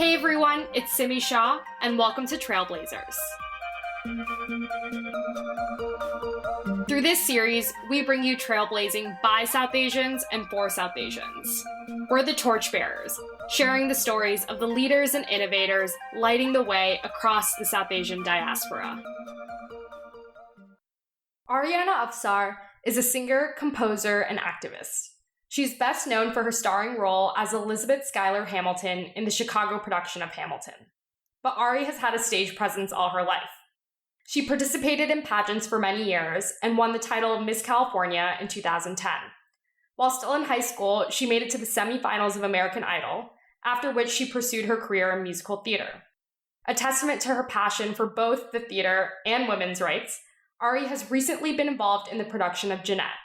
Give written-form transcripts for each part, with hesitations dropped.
Hey everyone, it's Simi Shaw, and welcome to Trailblazers. Through this series, we bring you trailblazing by South Asians and for South Asians. We're the torchbearers, sharing the stories of the leaders and innovators lighting the way across the South Asian diaspora. Arianna Afsar is a singer, composer, and activist. She's best known for her starring role as Elizabeth Schuyler Hamilton in the Chicago production of Hamilton. But Ari has had a stage presence all her life. She participated in pageants for many years and won the title of Miss California in 2010. While still in high school, she made it to the semifinals of American Idol, after which she pursued her career in musical theater. A testament to her passion for both the theater and women's rights, Ari has recently been involved in the production of Jeanette.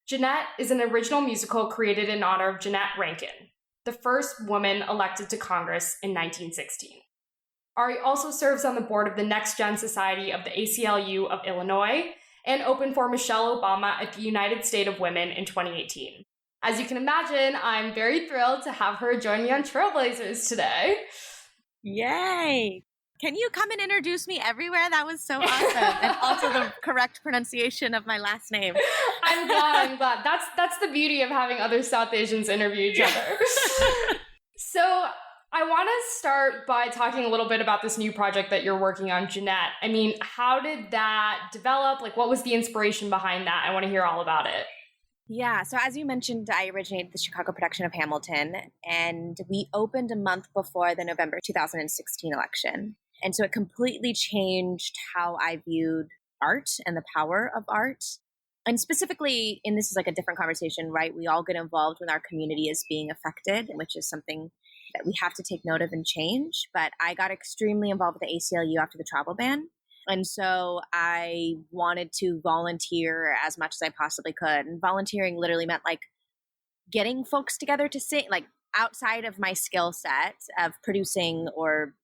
Jeanette is an original musical created in honor of Jeanette Rankin, the first woman elected to Congress in 1916. Ari also serves on the board of the Next Gen Society of the ACLU of Illinois and opened for Michelle Obama at the United State of Women in 2018. As you can imagine, I'm very thrilled to have her join me on Trailblazers today. Yay! Can you come and introduce me everywhere? That was so awesome. And also the correct pronunciation of my last name. I'm glad. That's the beauty of having other South Asians interview each other. So I want to start by talking a little bit about this new project that you're working on, Jeanette. I mean, how did that develop? What was the inspiration behind that? I want to hear all about it. Yeah, so as you mentioned, I originated the Chicago production of Hamilton, and we opened a month before the November 2016 election. And so it completely changed how I viewed art and the power of art. And specifically, and this is a different conversation, right? We all get involved when our community is being affected, which is something that we have to take note of and change. But I got extremely involved with the ACLU after the travel ban. And so I wanted to volunteer as much as I possibly could. And volunteering literally meant getting folks together to sing, outside of my skill set of producing or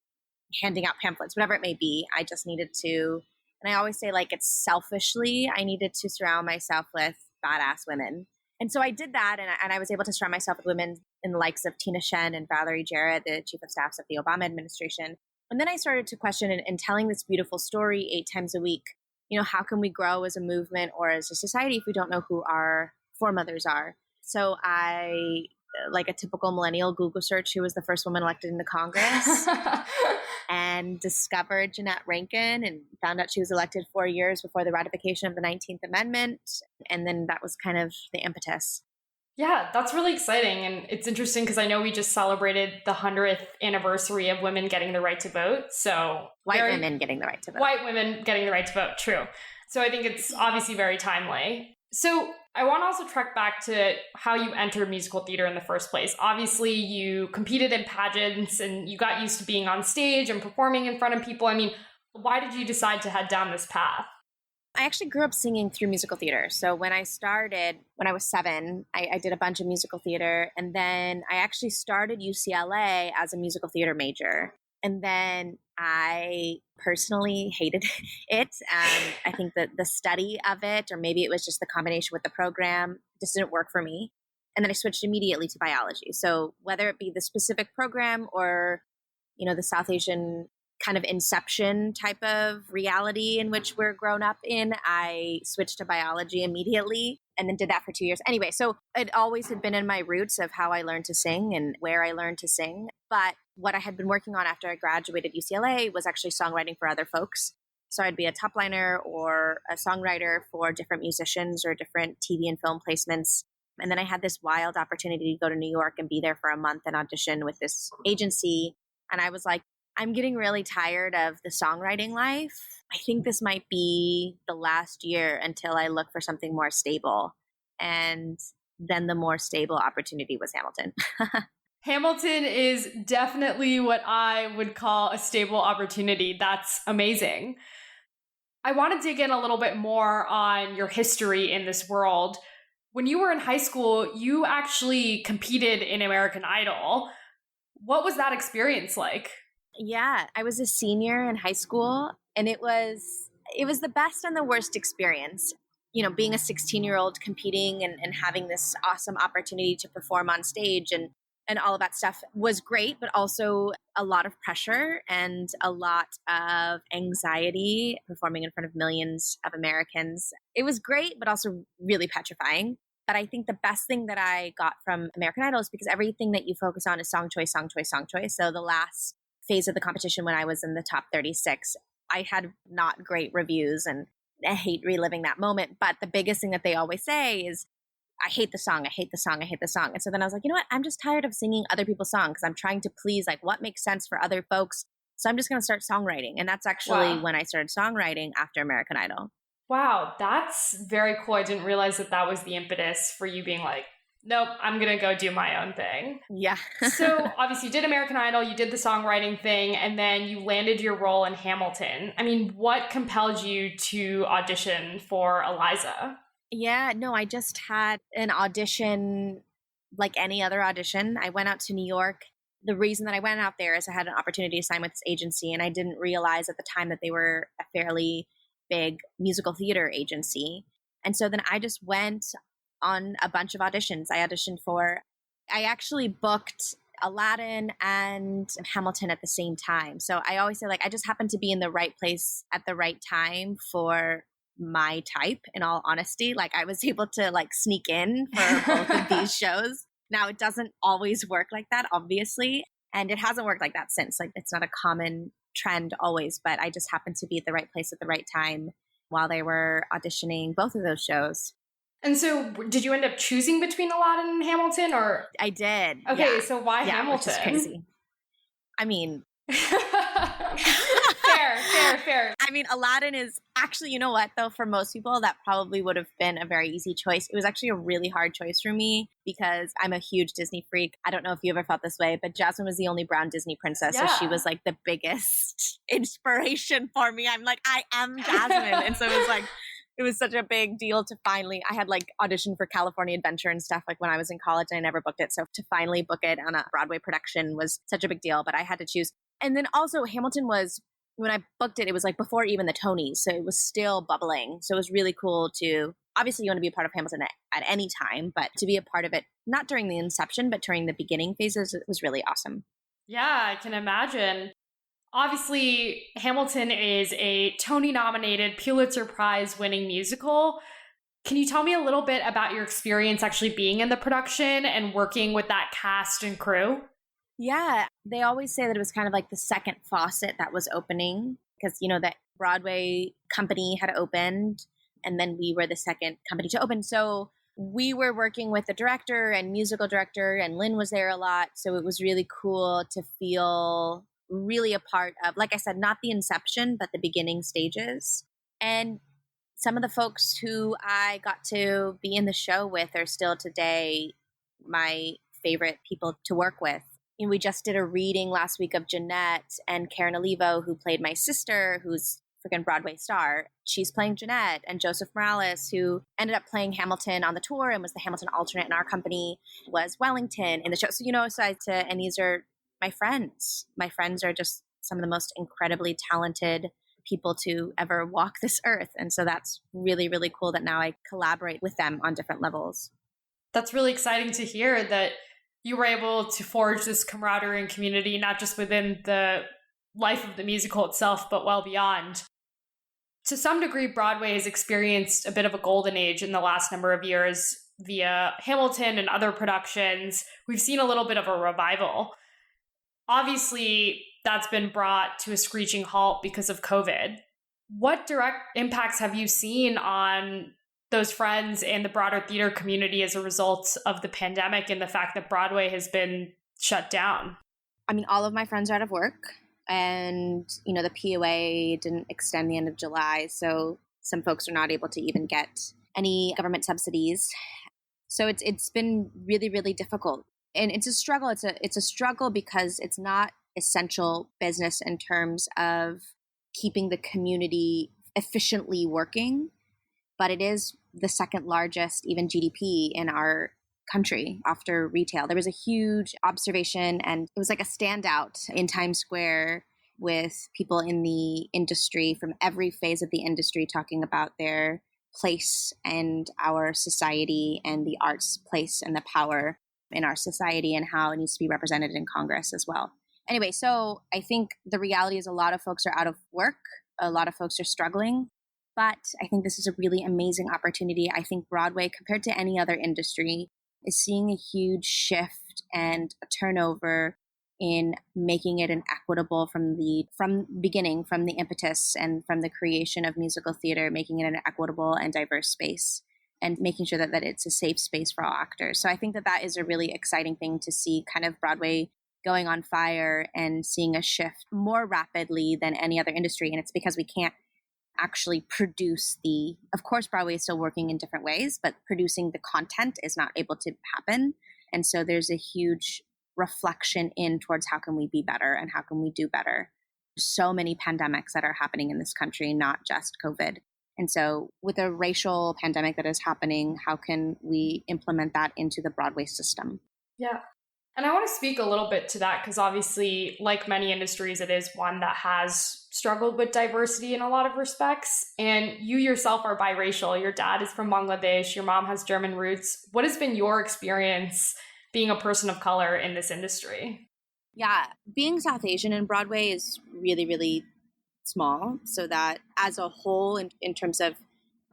handing out pamphlets, whatever it may be. I just needed to, and I always say it's selfishly, I needed to surround myself with badass women. And so I did that, and I was able to surround myself with women in the likes of Tina Shen and Valerie Jarrett, the chief of staffs of the Obama administration. And then I started to question and telling this beautiful story 8 times a week. How can we grow as a movement or as a society if we don't know who our foremothers are? So I, like a typical millennial, Google search who was the first woman elected into Congress and discovered Jeanette Rankin and found out she was elected 4 years before the ratification of the 19th Amendment. And then that was kind of the impetus. Yeah, that's really exciting. And it's interesting because I know we just celebrated the 100th anniversary of women getting the right to vote. So White women getting the right to vote. White women getting the right to vote, true. So I think it's obviously very timely. So I want to also track back to how you entered musical theater in the first place. Obviously, you competed in pageants and you got used to being on stage and performing in front of people. I mean, why did you decide to head down this path? I actually grew up singing through musical theater. So when I started, when I was 7, I did a bunch of musical theater. And then I actually started UCLA as a musical theater major. And then I personally hated it. I think that the study of it, or maybe it was just the combination with the program, just didn't work for me. And then I switched immediately to biology. So whether it be the specific program or, the South Asian kind of inception type of reality in which we're grown up in, I switched to biology immediately and then did that for 2 years. Anyway, so it always had been in my roots of how I learned to sing and where I learned to sing. But what I had been working on after I graduated UCLA was actually songwriting for other folks. So I'd be a top liner or a songwriter for different musicians or different TV and film placements. And then I had this wild opportunity to go to New York and be there for a month and audition with this agency. And I was like, I'm getting really tired of the songwriting life. I think this might be the last year until I look for something more stable. And then the more stable opportunity was Hamilton. Hamilton is definitely what I would call a stable opportunity. That's amazing. I want to dig in a little bit more on your history in this world. When you were in high school, you actually competed in American Idol. What was that experience like? Yeah, I was a senior in high school, and it was the best and the worst experience. Being a 16-year-old competing and having this awesome opportunity to perform on stage. And and all of that stuff was great, but also a lot of pressure and a lot of anxiety performing in front of millions of Americans. It was great, but also really petrifying. But I think the best thing that I got from American Idol is because everything that you focus on is song choice, song choice, song choice. So the last phase of the competition when I was in the top 36, I had not great reviews and I hate reliving that moment. But the biggest thing that they always say is, I hate the song, I hate the song, I hate the song. And so then I was like, you know what? I'm just tired of singing other people's songs because I'm trying to please like what makes sense for other folks. So I'm just going to start songwriting. And that's actually when I started songwriting after American Idol. Wow, that's very cool. I didn't realize that that was the impetus for you being like, nope, I'm going to go do my own thing. Yeah. So obviously you did American Idol, you did the songwriting thing, and then you landed your role in Hamilton. I mean, what compelled you to audition for Eliza? Yeah, no, I just had an audition like any other audition. I went out to New York. The reason that I went out there is I had an opportunity to sign with this agency, and I didn't realize at the time that they were a fairly big musical theater agency. And so then I just went on a bunch of auditions. I actually booked Aladdin and Hamilton at the same time. So I always say, like, I just happened to be in the right place at the right time for my type, in all honesty. Like, I was able to like sneak in for both of these shows. Now, it doesn't always work like that, obviously. And it hasn't worked like that since. Like, it's not a common trend always, but I just happened to be at the right place at the right time while they were auditioning both of those shows. And so did you end up choosing between Aladdin and Hamilton, or? I did. Okay, yeah. so why Hamilton? Which is crazy. I mean, fair. I mean, Aladdin is actually, you know what, though, for most people, that probably would have been a very easy choice. It was actually a really hard choice for me because I'm a huge Disney freak. I don't know if you ever felt this way, but Jasmine was the only brown Disney princess. Yeah. So she was like the biggest inspiration for me. I'm like, I am Jasmine. And so it was like, it was such a big deal to finally, I had like auditioned for California Adventure and stuff like when I was in college and I never booked it. So to finally book it on a Broadway production was such a big deal, but I had to choose. And then also Hamilton was, when I booked it, it was like before even the Tonys. So it was still bubbling. So it was really cool to, obviously you want to be a part of Hamilton at any time, but to be a part of it, not during the inception, but during the beginning phases, it was really awesome. Yeah, I can imagine. Obviously, Hamilton is a Tony-nominated, Pulitzer Prize-winning musical. Can you tell me a little bit about your experience actually being in the production and working with that cast and crew? Yeah, they always say that it was kind of like the second faucet that was opening because, you know, that Broadway company had opened and then we were the second company to open. So we were working with the director and musical director and Lin was there a lot. So it was really cool to feel really a part of, like I said, not the inception, but the beginning stages. And some of the folks who I got to be in the show with are still today my favorite people to work with. And we just did a reading last week of Jeanette and Karen Olivo, who played my sister, who's a freaking Broadway star. She's playing Jeanette, and Joseph Morales, who ended up playing Hamilton on the tour and was the Hamilton alternate in our company, was Wellington in the show. So, you know, and these are my friends. My friends are just some of the most incredibly talented people to ever walk this earth. And so that's really, really cool that now I collaborate with them on different levels. That's really exciting to hear that you were able to forge this camaraderie and community, not just within the life of the musical itself, but well beyond. To some degree, Broadway has experienced a bit of a golden age in the last number of years via Hamilton and other productions. We've seen a little bit of a revival. Obviously, that's been brought to a screeching halt because of COVID. What direct impacts have you seen on those friends and the broader theater community as a result of the pandemic and the fact that Broadway has been shut down? I mean, all of my friends are out of work and, you know, the POA didn't extend the end of July. So some folks are not able to even get any government subsidies. So it's been really, really difficult. And it's a struggle. It's a struggle because it's not essential business in terms of keeping the community efficiently working, but it is the second largest even GDP in our country after retail. There was a huge observation and it was like a standout in Times Square with people in the industry from every phase of the industry talking about their place and our society and the arts place and the power. in our society and how it needs to be represented in Congress as well. Anyway, so I think the reality is a lot of folks are out of work. A lot of folks are struggling. But I think this is a really amazing opportunity. I think Broadway, compared to any other industry, is seeing a huge shift and a turnover in making it an equitable from beginning, from the impetus and from the creation of musical theater, making it an equitable and diverse space and making sure that it's a safe space for all actors. So I think that is a really exciting thing to see, kind of Broadway going on fire and seeing a shift more rapidly than any other industry. And it's because we can't actually produce of course, Broadway is still working in different ways, but producing the content is not able to happen. And so there's a huge reflection in towards how can we be better and how can we do better. So many pandemics that are happening in this country, not just COVID. And so with a racial pandemic that is happening, how can we implement that into the Broadway system? Yeah. And I want to speak a little bit to that because obviously, like many industries, it is one that has struggled with diversity in a lot of respects. And you yourself are biracial. Your dad is from Bangladesh. Your mom has German roots. What has been your experience being a person of color in this industry? Yeah, being South Asian in Broadway is really, really small. So that as a whole, in terms of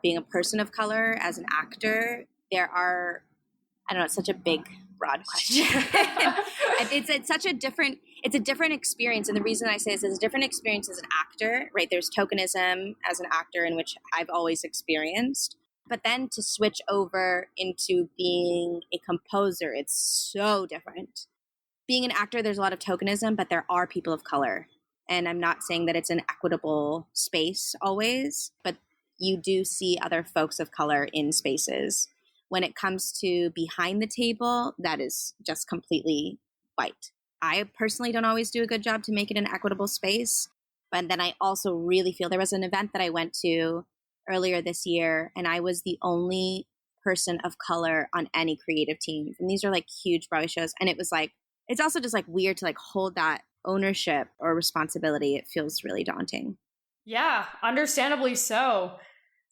being a person of color, as an actor, there are, I don't know, it's such a big, broad question. It's such a different, it's a different experience. And the reason I say this is a different experience as an actor, right? There's tokenism as an actor in which I've always experienced. But then to switch over into being a composer, it's so different. Being an actor, there's a lot of tokenism, but there are people of color. And I'm not saying that it's an equitable space always, but you do see other folks of color in spaces. When it comes to behind the table, that is just completely white. I personally don't always do a good job to make it an equitable space. But then I also really feel there was an event that I went to earlier this year, and I was the only person of color on any creative team. And these are like huge Broadway shows. And it was like, it's also just like weird to like hold that ownership or responsibility. It feels really daunting. Yeah, understandably so.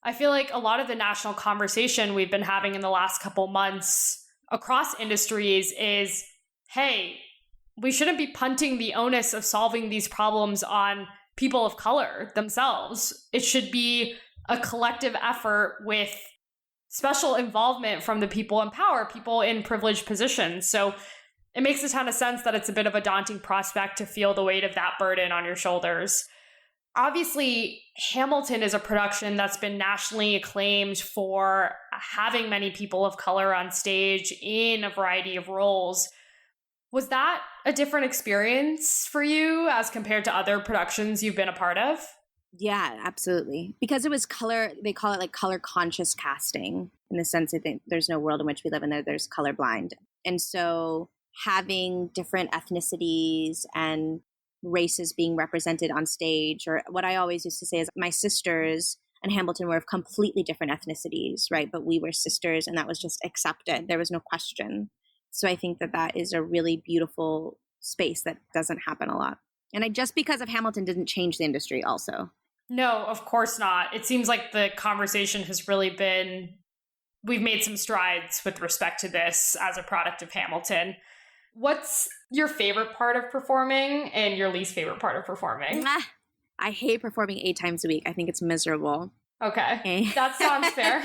I feel like a lot of the national conversation we've been having in the last couple months across industries is, hey, we shouldn't be punting the onus of solving these problems on people of color themselves. It should be a collective effort with special involvement from the people in power, people in privileged positions. So it makes a ton of sense that it's a bit of a daunting prospect to feel the weight of that burden on your shoulders. Obviously, Hamilton is a production that's been nationally acclaimed for having many people of color on stage in a variety of roles. Was that a different experience for you as compared to other productions you've been a part of? Yeah, absolutely. Because it was color, they call it like color conscious casting in the sense that there's no world in which we live in there's color blind. And so having different ethnicities and races being represented on stage, or what I always used to say is my sisters and Hamilton were of completely different ethnicities, right? But we were sisters and that was just accepted. There was no question. So I think that is a really beautiful space that doesn't happen a lot. And just because of Hamilton didn't change the industry also. No, of course not. It seems like the conversation has really been, we've made some strides with respect to this as a product of Hamilton. What's your favorite part of performing and your least favorite part of performing? I hate performing 8 times a week. I think it's miserable. Okay. That sounds fair.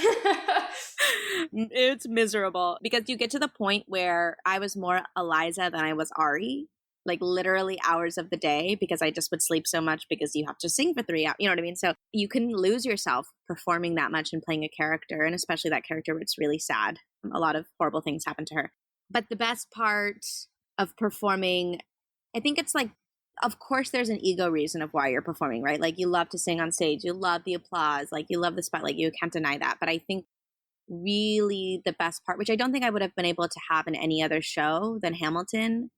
It's miserable because you get to the point where I was more Eliza than I was Ari, like literally hours of the day, because I just would sleep so much because you have to sing for 3 hours. You know what I mean? So you can lose yourself performing that much and playing a character, and especially that character where it's really sad. A lot of horrible things happen to her. But the best part of performing, I think it's like, of course, there's an ego reason of why you're performing, right? Like you love to sing on stage, you love the applause, like you love the spotlight, you can't deny that. But I think really the best part, which I don't think I would have been able to have in any other show than Hamilton,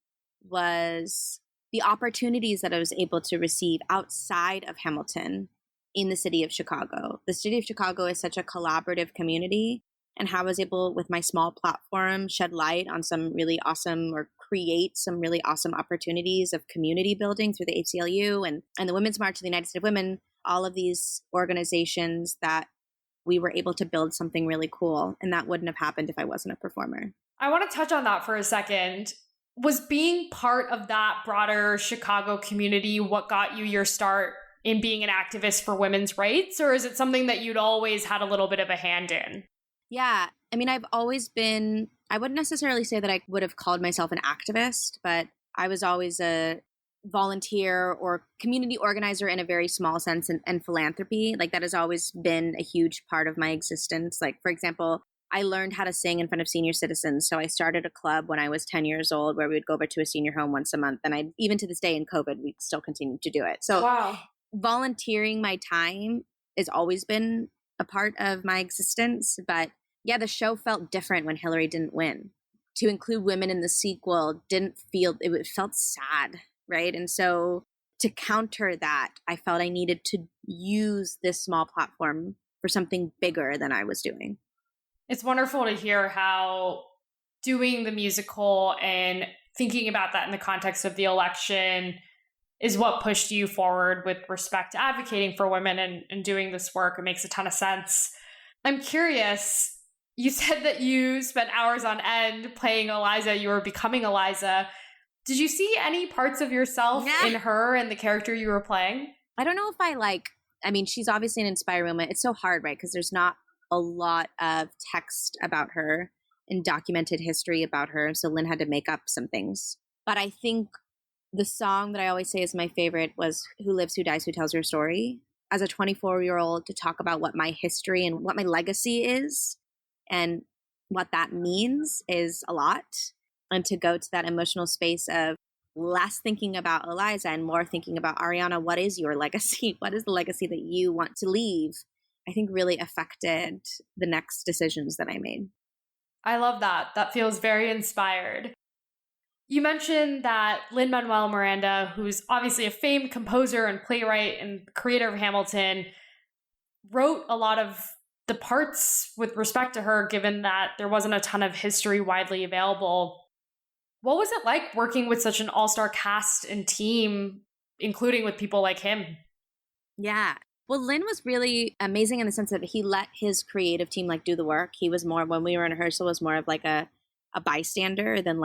was the opportunities that I was able to receive outside of Hamilton in the city of Chicago. The city of Chicago is such a collaborative community, and how I was able, with my small platform, shed light on some really awesome, or create some really awesome opportunities of community building through the ACLU and the Women's March of the United States of Women, all of these organizations that we were able to build something really cool. And that wouldn't have happened if I wasn't a performer. I want to touch on that for a second. Was being part of that broader Chicago community what got you your start in being an activist for women's rights? Or is it something that you'd always had a little bit of a hand in? Yeah. I mean, I've always been, I wouldn't necessarily say that I would have called myself an activist, but I was always a volunteer or community organizer in a very small sense, and philanthropy. Like that has always been a huge part of my existence. Like, for example, I learned how to sing in front of senior citizens. So I started a club when I was 10 years old where we would go over to a senior home once a month. And even to this day in COVID, we still continue to do it. So wow. Volunteering my time has always been a part of my existence. But yeah, the show felt different when Hillary didn't win. To include women in the sequel it felt sad, right? And so to counter that, I felt I needed to use this small platform for something bigger than I was doing. It's wonderful to hear how doing the musical and thinking about that in the context of the election is what pushed you forward with respect to advocating for women and doing this work. It makes a ton of sense. I'm curious, you said that you spent hours on end playing Eliza. You were becoming Eliza. Did you see any parts of yourself in her and the character you were playing? I don't know if she's obviously an inspiring woman. It's so hard, right? Because there's not a lot of text about her and documented history about her. So Lin had to make up some things. But I think the song that I always say is my favorite was Who Lives, Who Dies, Who Tells Your Story. As a 24-year-old, to talk about what my history and what my legacy is and what that means is a lot. And to go to that emotional space of less thinking about Eliza and more thinking about Arianna, what is your legacy? What is the legacy that you want to leave? I think really affected the next decisions that I made. I love that. That feels very inspired. You mentioned that Lin-Manuel Miranda, who's obviously a famed composer and playwright and creator of Hamilton, wrote a lot of the parts with respect to her, given that there wasn't a ton of history widely available. What was it like working with such an all-star cast and team, including with people like him? Yeah. Well, Lin was really amazing in the sense that he let his creative team do the work. He was more, when we were in rehearsal, was more of a bystander than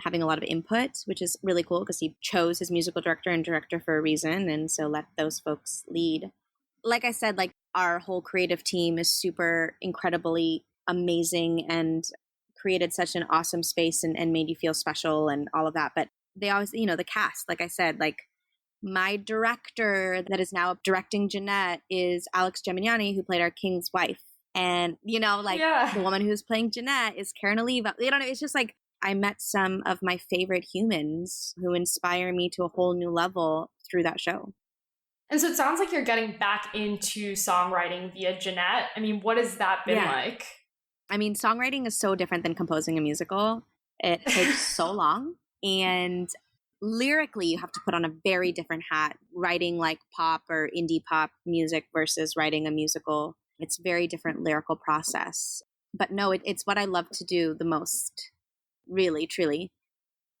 having a lot of input, which is really cool because he chose his musical director and director for a reason. And so let those folks lead. Like I said, our whole creative team is super incredibly amazing and created such an awesome space and made you feel special and all of that. But they always, the cast, like I said, my director that is now directing Jeanette is Alex Geminiani, who played our king's wife. And, the woman who's playing Jeanette is Karen Oliva. It's just I met some of my favorite humans who inspire me to a whole new level through that show. And so it sounds like you're getting back into songwriting via Jeanette. I mean, what has that been like? I mean, songwriting is so different than composing a musical. It takes so long. And lyrically, you have to put on a very different hat, writing pop or indie pop music versus writing a musical. It's a very different lyrical process. But no, it's what I love to do the most, really, truly.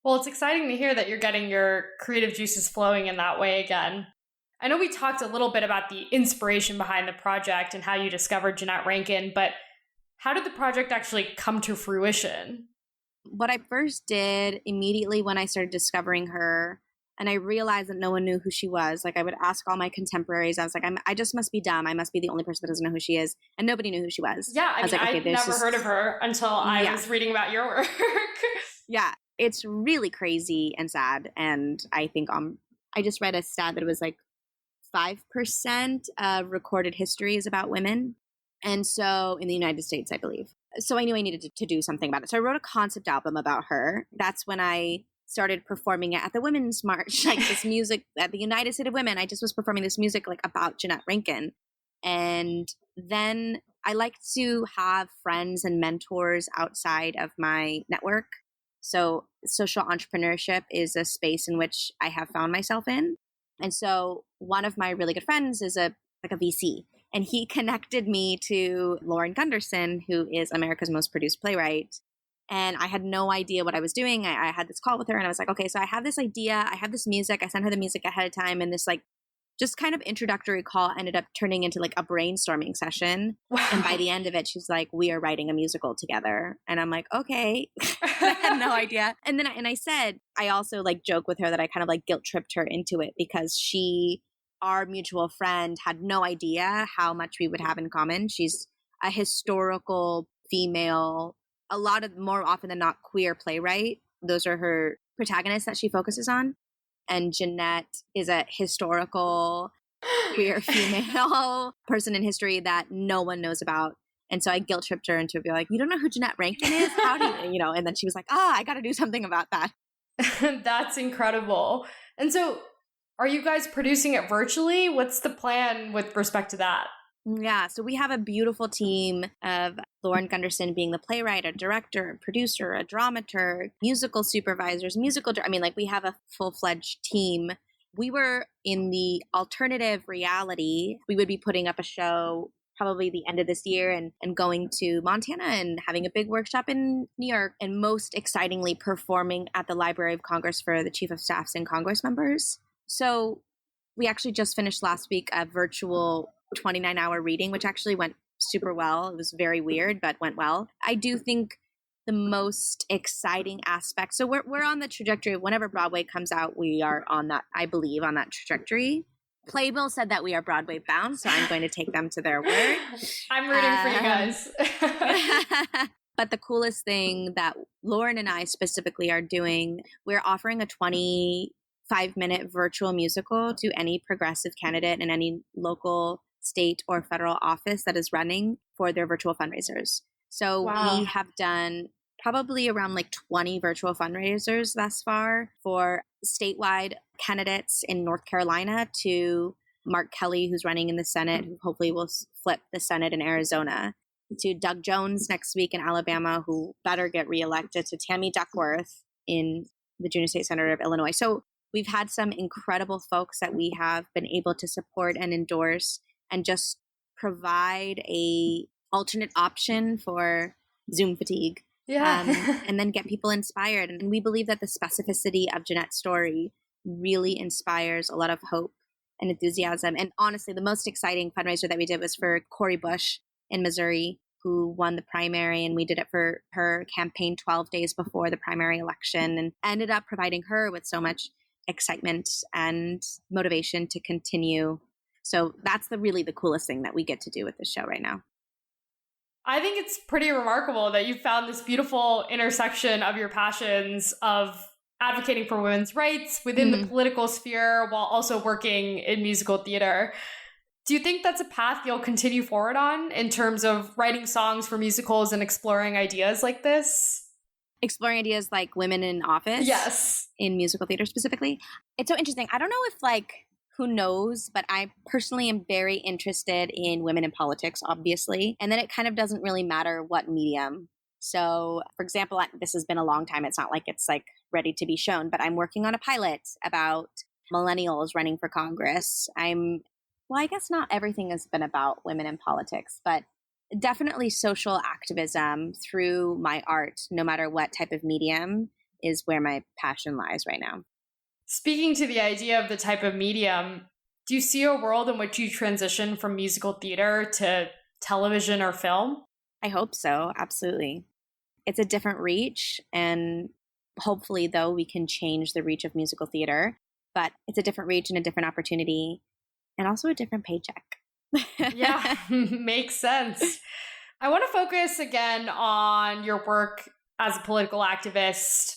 Well, it's exciting to hear that you're getting your creative juices flowing in that way again. I know we talked a little bit about the inspiration behind the project and how you discovered Jeanette Rankin, but how did the project actually come to fruition? What I first did immediately when I started discovering her, and I realized that no one knew who she was, I would ask all my contemporaries, I was I just must be dumb. I must be the only person that doesn't know who she is. And nobody knew who she was. Yeah, I'd never heard of her until I was reading about your work. Yeah, it's really crazy and sad. And I think I just read a stat that it was 5% of recorded history is about women. And so in the United States, I believe. So I knew I needed to do something about it. So I wrote a concept album about her. That's when I started performing it at the Women's March, this music at the United States of Women. I just was performing this music about Jeanette Rankin. And then I like to have friends and mentors outside of my network. So social entrepreneurship is a space in which I have found myself in. And so one of my really good friends is a VC. And he connected me to Lauren Gunderson, who is America's most produced playwright. And I had no idea what I was doing. I had this call with her and I was okay, so I have this idea. I have this music. I sent her the music ahead of time. And this just kind of introductory call ended up turning into like a brainstorming session. Wow. And by the end of it, she's like, we are writing a musical together. And I'm like, okay. I had no idea. And then I said, I also like joke with her that I kind of like guilt tripped her into it because our mutual friend, had no idea how much we would have in common. She's a historical female, a lot of more often than not queer playwright. Those are her protagonists that she focuses on. And Jeanette is a historical queer female person in history that no one knows about. And so I guilt tripped her into be like, you don't know who Jeanette Rankin is? How do you, and then she was like, I got to do something about that. That's incredible. And so are you guys producing it virtually? What's the plan with respect to that? Yeah, so we have a beautiful team of Lauren Gunderson being the playwright, a director, a producer, a dramaturg, musical supervisors, we have a full-fledged team. We were in the alternative reality. We would be putting up a show probably the end of this year and going to Montana and having a big workshop in New York, and most excitingly performing at the Library of Congress for the Chief of Staffs and Congress members. So we actually just finished last week a virtual 29-hour reading, which actually went super well. It was very weird, but went well. I do think the most exciting aspect, so we're on the trajectory of whenever Broadway comes out, we are on that, I believe, on that trajectory. Playbill said that we are Broadway bound, so I'm going to take them to their word. I'm rooting for you guys. But the coolest thing that Lauren and I specifically are doing, we're offering a 25-minute virtual musical to any progressive candidate in any local, state, or federal office that is running for their virtual fundraisers. So Wow. We have done probably around like 20 virtual fundraisers thus far for statewide candidates in North Carolina to Mark Kelly, who's running in the Senate, who hopefully will flip the Senate in Arizona, to Doug Jones next week in Alabama, who better get reelected, to Tammy Duckworth in the Junior State Senator of Illinois. So we've had some incredible folks that we have been able to support and endorse and just provide a alternate option for Zoom fatigue. Yeah. And then get people inspired. And we believe that the specificity of Jeanette's story really inspires a lot of hope and enthusiasm. And honestly, the most exciting fundraiser that we did was for Cori Bush in Missouri, who won the primary. And we did it for her campaign 12 days before the primary election, and ended up providing her with so much excitement and motivation to continue. So that's really the coolest thing that we get to do with this show right now. I think it's pretty remarkable that you found this beautiful intersection of your passions of advocating for women's rights within the political sphere while also working in musical theater. Do you think that's a path you'll continue forward on in terms of writing songs for musicals and exploring ideas like this? Exploring ideas like women in office? Yes. In musical theater specifically? It's so interesting. I don't know if who knows, but I personally am very interested in women in politics, obviously. And then it kind of doesn't really matter what medium. So, for example, this has been a long time. It's not like it's ready to be shown, but I'm working on a pilot about millennials running for Congress. I guess not everything has been about women in politics, but definitely social activism through my art, no matter what type of medium, is where my passion lies right now. Speaking to the idea of the type of medium, do you see a world in which you transition from musical theater to television or film? I hope so. Absolutely. It's a different reach, and hopefully, though, we can change the reach of musical theater, but it's a different reach and a different opportunity, and also a different paycheck. Yeah, makes sense. I want to focus again on your work as a political activist.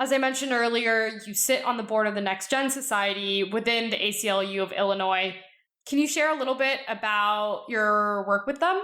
As I mentioned earlier, you sit on the board of the Next Gen Society within the ACLU of Illinois. Can you share a little bit about your work with them?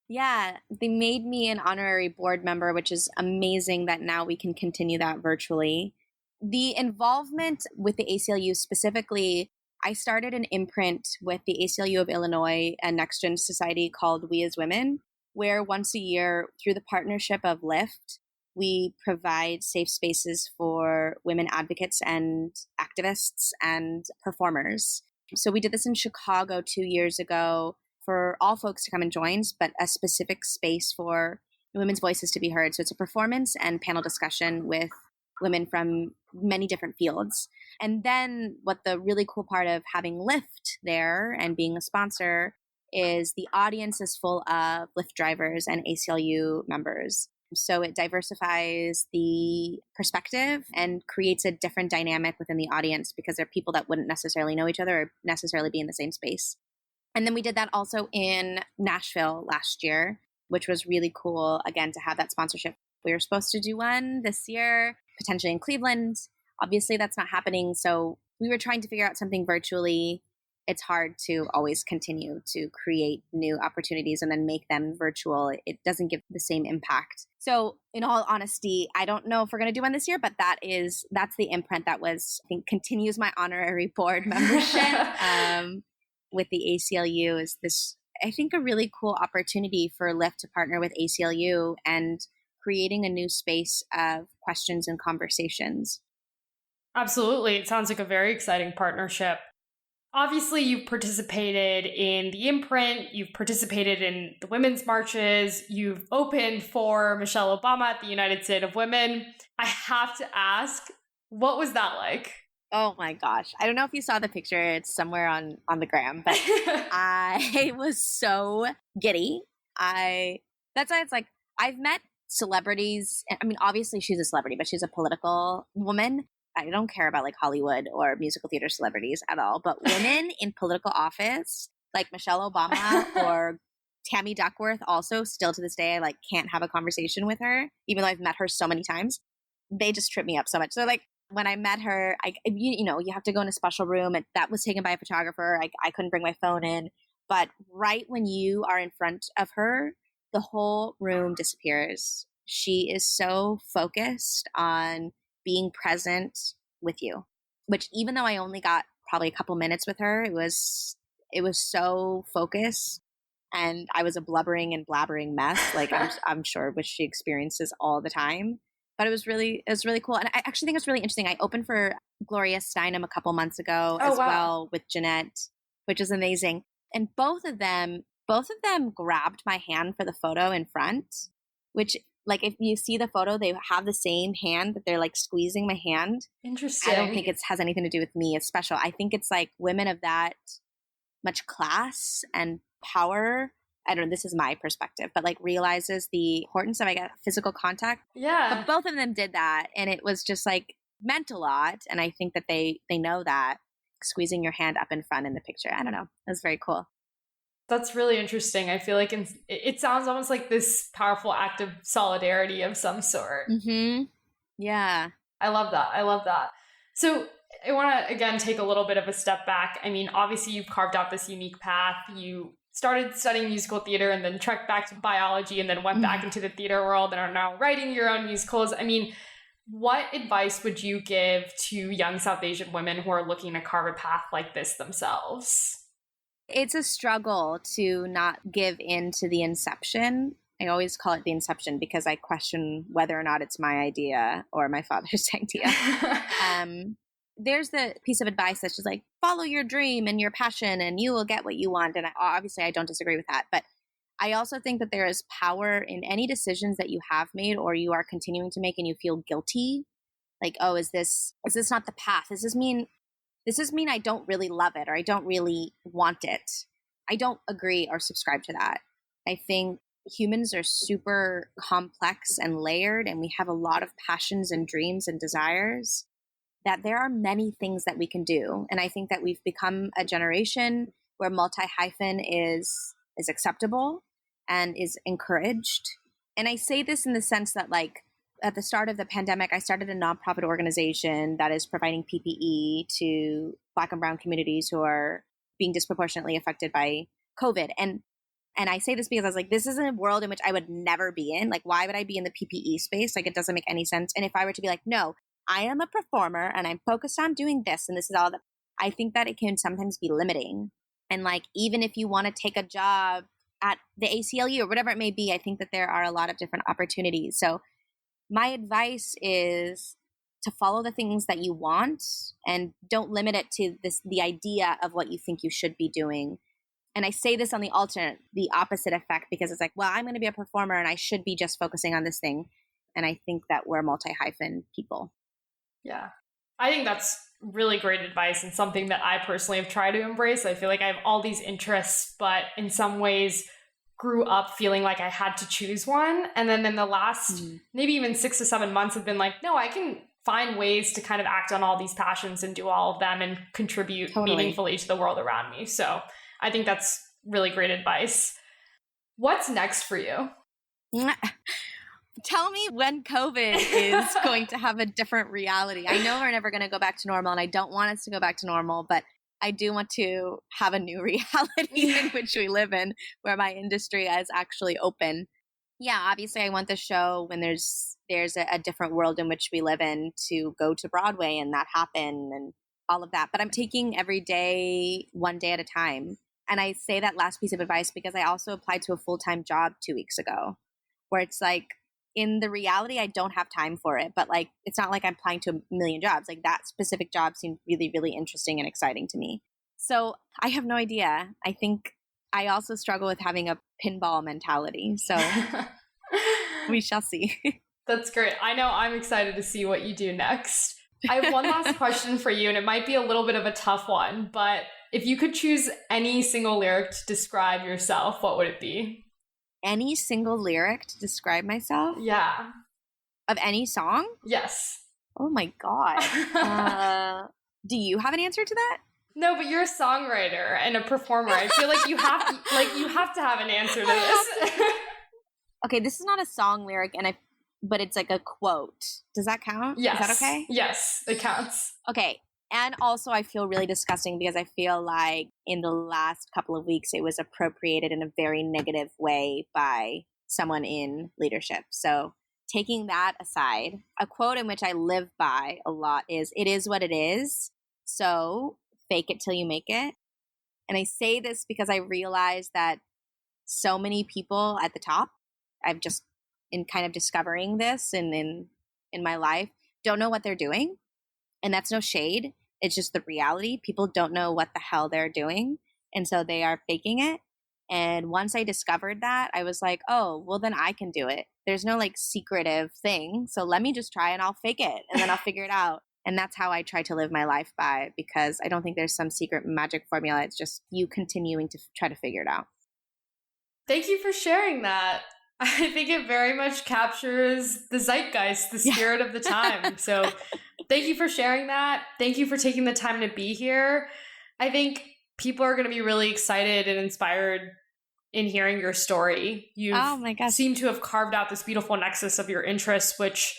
Yeah, they made me an honorary board member, which is amazing that now we can continue that virtually. The involvement with the ACLU specifically, I started an imprint with the ACLU of Illinois and Next Gen Society called We as Women, where once a year, through the partnership of LIFT, we provide safe spaces for women advocates and activists and performers. So we did this in Chicago 2 years ago for all folks to come and join, but a specific space for women's voices to be heard. So it's a performance and panel discussion with women from many different fields. And then what the really cool part of having Lyft there and being a sponsor is the audience is full of Lyft drivers and ACLU members. So it diversifies the perspective and creates a different dynamic within the audience because they're people that wouldn't necessarily know each other or necessarily be in the same space. And then we did that also in Nashville last year, which was really cool, again, to have that sponsorship. We were supposed to do one this year, potentially in Cleveland. Obviously, that's not happening. So we were trying to figure out something virtually. It's hard to always continue to create new opportunities and then make them virtual. It doesn't give the same impact. So in all honesty, I don't know if we're going to do one this year, but that's the imprint that was, I think, continues my honorary board membership with the ACLU is this, I think, a really cool opportunity for Lyft to partner with ACLU and creating a new space of questions and conversations. Absolutely. It sounds like a very exciting partnership. Obviously, you've participated in the imprint, you've participated in the women's marches, you've opened for Michelle Obama at the United State of Women. I have to ask, what was that like? Oh my gosh. I don't know if you saw the picture. It's somewhere on the gram, but I was so giddy. That's why it's like, I've met celebrities. I mean, obviously she's a celebrity, but she's a political woman. I don't care about like Hollywood or musical theater celebrities at all, but women in political office, like Michelle Obama or Tammy Duckworth, also still to this day, I like can't have a conversation with her, even though I've met her so many times. They just trip me up so much. So like when I met her, you have to go in a special room, and that was taken by a photographer. I couldn't bring my phone in, but right when you are in front of her, the whole room disappears. She is so focused on being present with you, which even though I only got probably a couple minutes with her, it was so focused, and I was a blubbering and blabbering mess. Like I'm sure, which she experiences all the time. But it was really cool. And I actually think it's really interesting. I opened for Gloria Steinem a couple months ago well with Jeanette, which is amazing. And both of them grabbed my hand for the photo in front, which, like, if you see the photo, they have the same hand that they're like squeezing my hand. Interesting. I don't think it has anything to do with me. It's special. I think it's like women of that much class and power. I don't know, this is my perspective, but like realizes the importance of, I guess, physical contact. Yeah. But both of them did that. And it was just like meant a lot. And I think that they know that squeezing your hand up in front in the picture. I don't know. It was very cool. That's really interesting. I feel like it sounds almost like this powerful act of solidarity of some sort. Mm-hmm. Yeah. I love that. So I want to, again, take a little bit of a step back. I mean, obviously you've carved out this unique path. You started studying musical theater and then trekked back to biology and then went back into the theater world and are now writing your own musicals. I mean, what advice would you give to young South Asian women who are looking to carve a path like this themselves? It's a struggle to not give in to the inception. I always call it the inception because I question whether or not it's my idea or my father's idea. There's the piece of advice that's just like, follow your dream and your passion and you will get what you want. And obviously I don't disagree with that. But I also think that there is power in any decisions that you have made or you are continuing to make and you feel guilty. Like, oh, is this not the path? Does this mean I don't really love it or I don't really want it? I don't agree or subscribe to that. I think humans are super complex and layered, and we have a lot of passions and dreams and desires, that there are many things that we can do. And I think that we've become a generation where multi-hyphen is acceptable and is encouraged. And I say this in the sense that, like, at the start of the pandemic, I started a nonprofit organization that is providing PPE to Black and Brown communities who are being disproportionately affected by COVID. And I say this because I was like, this is a world in which I would never be in. Like, why would I be in the PPE space? Like, it doesn't make any sense. And if I were to be like, no, I am a performer and I'm focused on doing this, and this is all that, I think that it can sometimes be limiting. And like, even if you want to take a job at the ACLU or whatever it may be, I think that there are a lot of different opportunities. So my advice is to follow the things that you want and don't limit it to the idea of what you think you should be doing. And I say this on the opposite effect, because it's like, well, I'm going to be a performer and I should be just focusing on this thing. And I think that we're multi-hyphen people. Yeah. I think that's really great advice and something that I personally have tried to embrace. I feel like I have all these interests, but in some ways grew up feeling like I had to choose one. And then in the last maybe even 6 to 7 months have been like, no, I can find ways to kind of act on all these passions and do all of them and contribute meaningfully to the world around me. So I think that's really great advice. What's next for you? Tell me when COVID is going to have a different reality. I know we're never going to go back to normal, and I don't want us to go back to normal, but I do want to have a new reality in which we live in, where my industry is actually open. Yeah, obviously I want the show, when there's a different world in which we live in, to go to Broadway and that happen and all of that. But I'm taking every day, one day at a time. And I say that last piece of advice because I also applied to a full-time job 2 weeks ago, where it's like, in the reality, I don't have time for it, but like, it's not like I'm applying to a million jobs. Like, that specific job seemed really, really interesting and exciting to me. So I have no idea. I think I also struggle with having a pinball mentality. So we shall see. That's great. I know I'm excited to see what you do next. I have one last question for you, and it might be a little bit of a tough one, but if you could choose any single lyric to describe yourself, what would it be? Any single lyric to describe myself? Yeah. Of any song? Yes. Oh my God. Do you have an answer to that? No, but you're a songwriter and a performer. I feel like you have to have an answer to this. Okay, this is not a song lyric, but it's like a quote. Does that count? Yes. Is that okay? Yes, it counts. Okay. And also I feel really disgusting because I feel like in the last couple of weeks, it was appropriated in a very negative way by someone in leadership. So taking that aside, a quote in which I live by a lot is, "It is what it is. So fake it till you make it." And I say this because I realize that so many people at the top, I've just in kind of discovering this and in my life, don't know what they're doing. And that's no shade. It's just the reality. People don't know what the hell they're doing. And so they are faking it. And once I discovered that, I was like, oh, well, then I can do it. There's no like secretive thing. So let me just try and I'll fake it and then I'll figure it out. And that's how I try to live my life by, because I don't think there's some secret magic formula. It's just you continuing to try to figure it out. Thank you for sharing that. I think it very much captures the zeitgeist, the spirit of the time. So thank you for sharing that. Thank you for taking the time to be here. I think people are going to be really excited and inspired in hearing your story. You seem to have carved out this beautiful nexus of your interests, which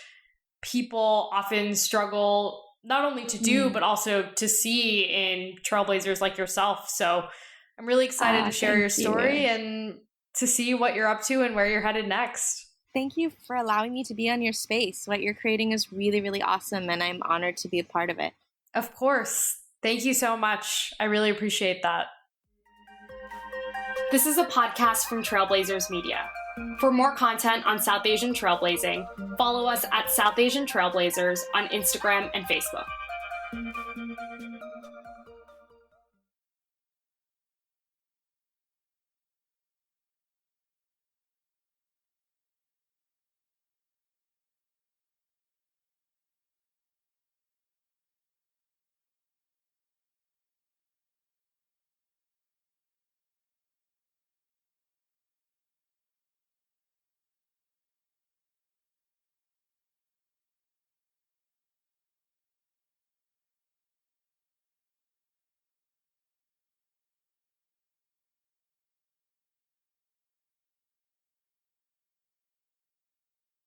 people often struggle not only to do, but also to see in trailblazers like yourself. So I'm really excited to share your story and to see what you're up to and where you're headed next. Thank you for allowing me to be on your space. What you're creating is really, really awesome, and I'm honored to be a part of it. Of course. Thank you so much. I really appreciate that. This is a podcast from Trailblazers Media. For more content on South Asian trailblazing, follow us at South Asian Trailblazers on Instagram and Facebook.